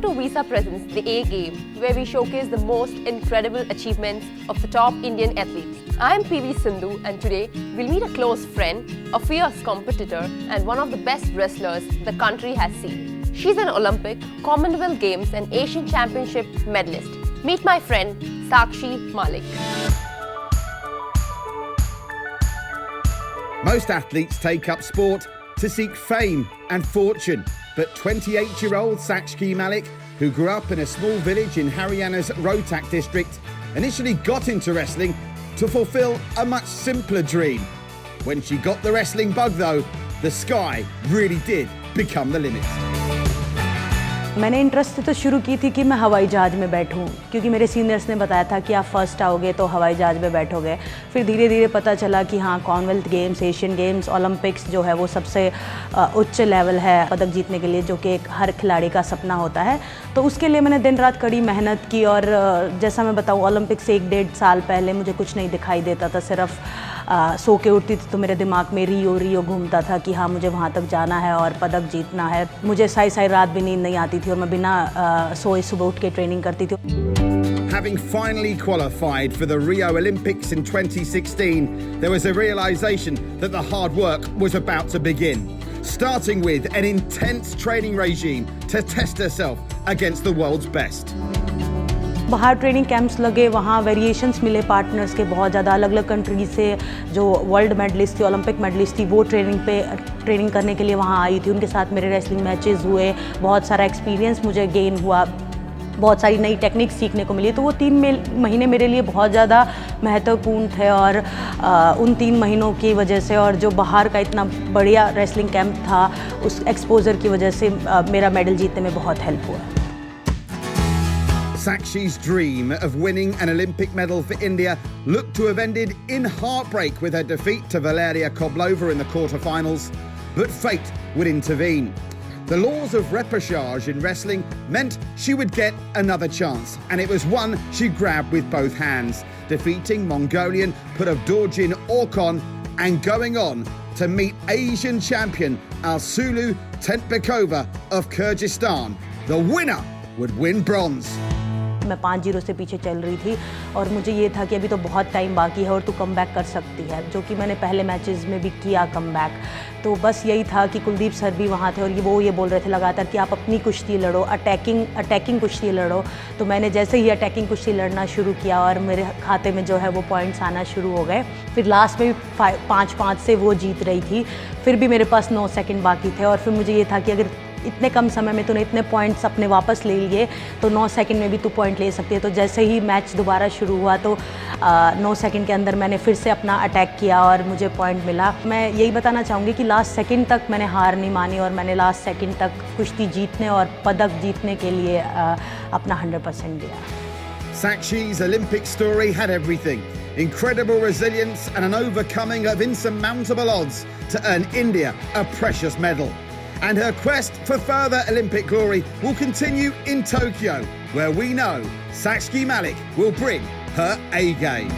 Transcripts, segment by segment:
Welcome to Visa Presents, the A Game, where we showcase the most incredible achievements of the top Indian athletes. I am PV Sindhu, and today we'll meet a close friend, a fierce competitor, and one of the best wrestlers the country has seen. She's an Olympic, Commonwealth Games, and Asian Championship medalist. Meet my friend, Sakshi Malik. Most athletes take up sport to seek fame and fortune. But 28-year-old Sakshi Malik, who grew up in a small village in Haryana's Rohtak district, initially got into wrestling to fulfill a much simpler dream. When she got the wrestling bug though, the sky really did become the limit. मैंने interest तो शुरू की थी कि मैं हवाई जहाज़ में बैठूं, क्योंकि मेरे सीनियर्स ने बताया था कि आप फर्स्ट आओगे तो हवाई जहाज़ में बैठोगे। फिर धीरे धीरे पता चला कि हाँ, Commonwealth games, Asian games, Olympics जो है वो सबसे उच्च लेवल है पदक जीतने के लिए, जो कि एक हर खिलाड़ी का सपना होता है। तो उसके लिए मैंने दिन रात कड़ी मेहनत की और जैसा मैं बताऊँ, ओलंपिक से 1-1.5 साल पहले मुझे कुछ नहीं दिखाई देता था। सिर्फ सो के उठती थी तो मेरे दिमाग में रियो घूमता था कि हाँ, मुझे वहाँ तक जाना है और पदक जीतना है। मुझे साई रात भी नींद नहीं आती थी और मैं बिना सोए सुबह उठ के ट्रेनिंग करती थी। Having finally qualified for the Rio Olympics in 2016, there was a realization that the hard work was about to begin, starting with an intense training regime to test herself against the world's best. बाहर training camps लगे, वहाँ variations मिले partners के बहुत ज़्यादा, अलग अलग country से जो वर्ल्ड मेडलिस्ट थी, ओलंपिक मेडलिस्ट थी, वो ट्रेनिंग करने के लिए वहाँ आई थी। उनके साथ मेरे रेसलिंग मैचेस हुए, बहुत सारा एक्सपीरियंस मुझे गेन हुआ, बहुत सारी नई टेक्निक सीखने को मिली। तो वो 3 महीने मेरे लिए बहुत ज़्यादा महत्वपूर्ण थे और उन 3 महीनों की वजह से और जो बाहर का इतना बढ़िया रेसलिंग कैंप था, उस एक्सपोजर की वजह से मेरा मेडल जीतने में बहुत हेल्प हुआ। Sakshi's dream of winning an Olympic medal for India looked to have ended in heartbreak with her defeat to Valeria Koblova in the quarterfinals, but fate would intervene. The laws of repechage in wrestling meant she would get another chance, and it was one she grabbed with both hands, defeating Mongolian Pudovdorjin Orkon and going on to meet Asian champion Alsulu Tentbekova of Kyrgyzstan. The winner would win bronze. मैं 5-0 से पीछे चल रही थी और मुझे ये था कि अभी तो बहुत टाइम बाकी है और तू कम बैक कर सकती है, जो कि मैंने पहले मैचेस में भी किया कम बैक। तो बस यही था कि कुलदीप सर भी वहाँ थे और वो ये बोल रहे थे लगातार कि आप अपनी कुश्ती लड़ो, अटैकिंग कुश्ती लड़ो। तो मैंने जैसे ही अटैकिंग कुश्ती लड़ना शुरू किया और मेरे खाते में जो है वो पॉइंट्स आना शुरू हो गए। फिर लास्ट में भी 5-5 से वो जीत रही थी, फिर भी मेरे पास 9 सेकेंड बाकी थे और फिर मुझे ये था कि अगर इतने कम समय में तूने इतने पॉइंट्स अपने वापस ले लिए तो 9 सेकंड में भी तू पॉइंट ले सकती है। तो जैसे ही मैच दोबारा शुरू हुआ तो 9 सेकंड के अंदर मैंने फिर से अपना अटैक किया और मुझे पॉइंट मिला। मैं यही बताना चाहूँगी कि लास्ट सेकंड तक मैंने हार नहीं मानी और मैंने लास्ट सेकंड तक कुश्ती जीतने और पदक जीतने के लिए अपना 100% दिया। Sakshi's Olympic story had everything. Incredible resilience and an overcoming of insurmountable odds to earn India a precious medal. And her quest for further Olympic glory will continue in Tokyo, where we know Sakshi Malik will bring her A game.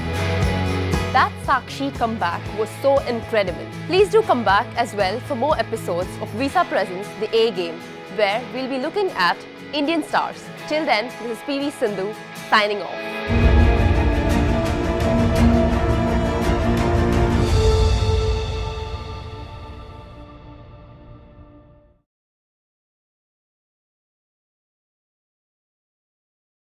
That Sakshi comeback was so incredible. Please do come back as well for more episodes of Visa Presents, the A Game, where we'll be looking at Indian stars. Till then, this is PV Sindhu signing off.